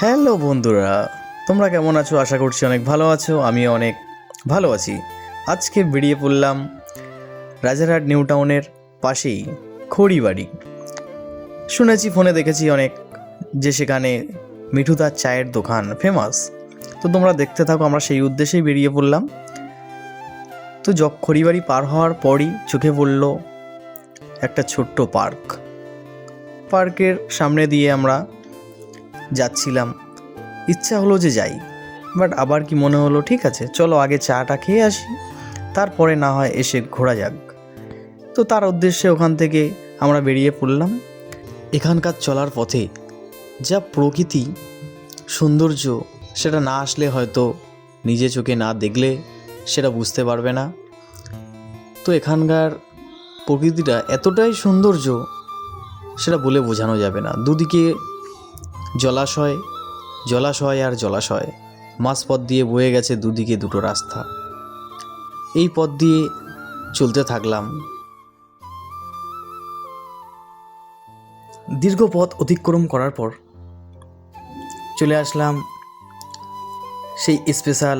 Hello বন্ধুরা, তোমরা কেমন আছো? আশা করছি অনেক ভালো আছো। আমিও অনেক ভালো আছি। আজকে বেরিয়ে পড়লাম রাজারহাট নিউ টাউনের পাশেই খড়িবাড়ি। শুনেছি, ফোনে দেখেছি অনেক, যে সেখানে মিঠুদার চায়ের দোকান ফেমাস। তো তোমরা দেখতে থাকো, আমরা সেই উদ্দেশ্যেই বেরিয়ে পড়লাম। তো খড়িবাড়ি পার হওয়ার পরই চোখে পড়ল একটা ছোট্ট পার্ক। পার্কের সামনে দিয়ে আমরা যাচ্ছিলাম, ইচ্ছা হলো যে যাই, বাট আবার কি মনে হলো ঠিক আছে চলো আগে চাটা খেয়ে আসি, তারপরে না হয় এসে ঘোরা যাক। তো তার উদ্দেশ্যে ওখান থেকে আমরা বেরিয়ে পড়লাম। এখানকার চলার পথে যা প্রকৃতি সৌন্দর্য, সেটা না আসলে হয়তো নিজে চোখে না দেখলে সেটা বুঝতে পারবে না। তো এখানকার প্রকৃতিটা এতটাই সৌন্দর্য, সেটা বলে বোঝানো যাবে না। দুদিকে জলাশয় জলাশয় আর জলাশয়, মাঝপথ দিয়ে বয়ে গেছে দুদিকে দুটো রাস্তা। এই পথ দিয়ে চলতে থাকলাম। দীর্ঘ পথ অতিক্রম করার পর চলে আসলাম সেই স্পেশাল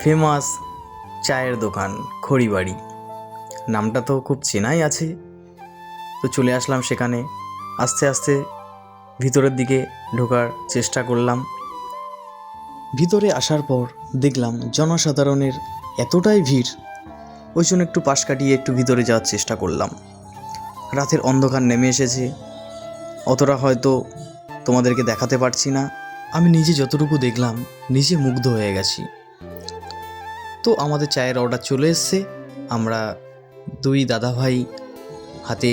ফেমাস চায়ের দোকান খড়িবাড়ি। নামটা তো খুব চেনাই আছে। তো চলে আসলাম সেখানে। আস্তে আস্তে ভিতরের দিকে ঢোকার চেষ্টা করলাম। ভিতরে আসার পর দেখলাম জনসাধারণের এতটাই ভিড়, ওই জন্য একটু পাশ কাটিয়ে একটু ভিতরে যাওয়ার চেষ্টা করলাম। রাতের অন্ধকার নেমে এসেছে, অতটা হয়তো তোমাদেরকে দেখাতে পারছি না। আমি নিজে যতটুকু দেখলাম নিজে মুগ্ধ হয়ে গেছি। তো আমাদের চায়ের অর্ডার চলে এসছে। আমরা দুই দাদাভাই হাতে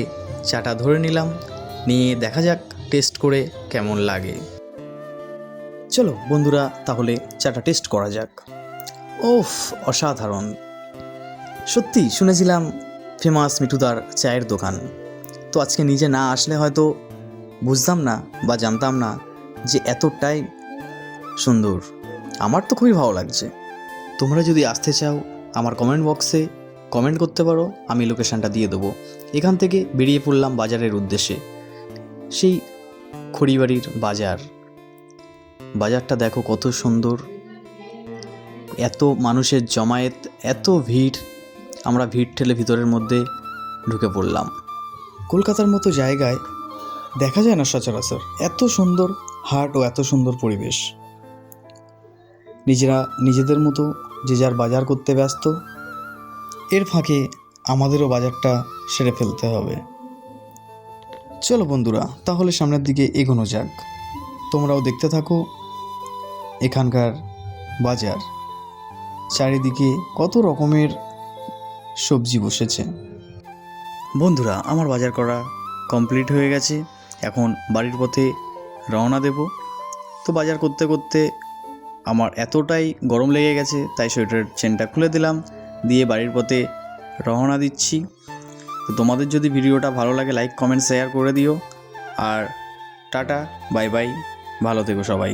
চাটা ধরে নিলাম, নিয়ে দেখা যাক টেস্ট করে কেমন লাগে। চলো বন্ধুরা, তাহলে চাটা টেস্ট করা যাক। ওফ, অসাধারণ! সত্যি শুনেছিলাম ফেমাস মিঠুদার চায়ের দোকান, তো আজকে নিজে না আসলে হয়তো বুঝতাম না বা জানতাম না যে এতটাই সুন্দর। আমার তো খুবই ভালো লাগছে। তোমরা যদি আসতে চাও আমার কমেন্ট বক্সে কমেন্ট করতে পারো, আমি লোকেশানটা দিয়ে দেবো। এখান থেকে বেরিয়ে পড়লাম বাজারের উদ্দেশ্যে। সেই খড়িবাড়ির বাজারটা দেখো কত সুন্দর, এত মানুষের জমায়েত, এত ভিড়। আমরা ভিড় ঠেলে ভিতরের মধ্যে ঢুকে পড়লাম। কলকাতার মতো জায়গায় দেখা যায় না সচরাচর এত সুন্দর হাট ও এত সুন্দর পরিবেশ। নিজেদের মতো যে যার বাজার করতে ব্যস্ত, এর ফাঁকে আমাদেরও বাজারটা সেরে ফেলতে হবে। চলো বন্ধুরা, তাহলে সামনের দিকে এগোনো যাক। তোমরাও দেখতে থাকো এখানকার বাজার। চারিদিকে কত রকমের সবজি বসেছে। বন্ধুরা, আমার বাজার করা কমপ্লিট হয়ে গেছে। এখন বাড়ির পথে রওনা দেব। তো বাজার করতে করতে আমার এতটাই গরম লেগে গেছে, তাই সোয়েটারের চেনটা খুলে দিলাম, দিয়ে বাড়ির পথে রওনা দিচ্ছি। তো তোমাদের যদি ভিডিওটা ভালো লাগে লাইক কমেন্ট শেয়ার করে দিও। আর টাটা, বাই বাই, ভালো থেকো সবাই।